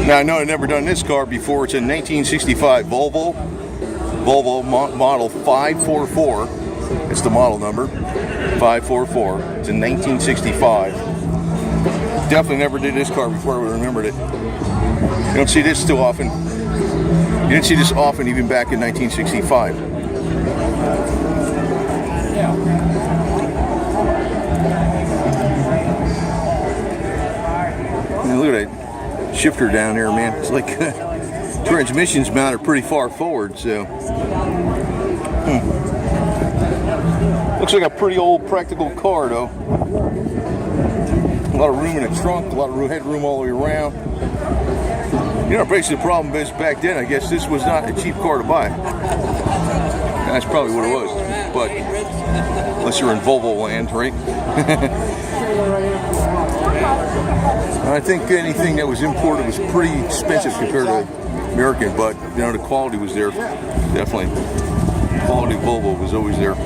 Now I know I've never done this car before. It's a 1965 Volvo model 544. It's the model number 544. It's a 1965. Definitely never did this car before. I remembered it. You don't see this too often. You didn't see this often even back in 1965. And look at that shifter down there, man. It's like transmission's mounted pretty far forward, so. Looks like a pretty old practical car, though. A lot of room in the trunk, a lot of headroom all the way around. You know, basically the problem is back then, I guess this was not a cheap car to buy. That's probably what it was, but unless you're in Volvo land, right? I think anything that was imported was pretty expensive compared to American, but you know, the quality was there, definitely. The quality of Volvo was always there.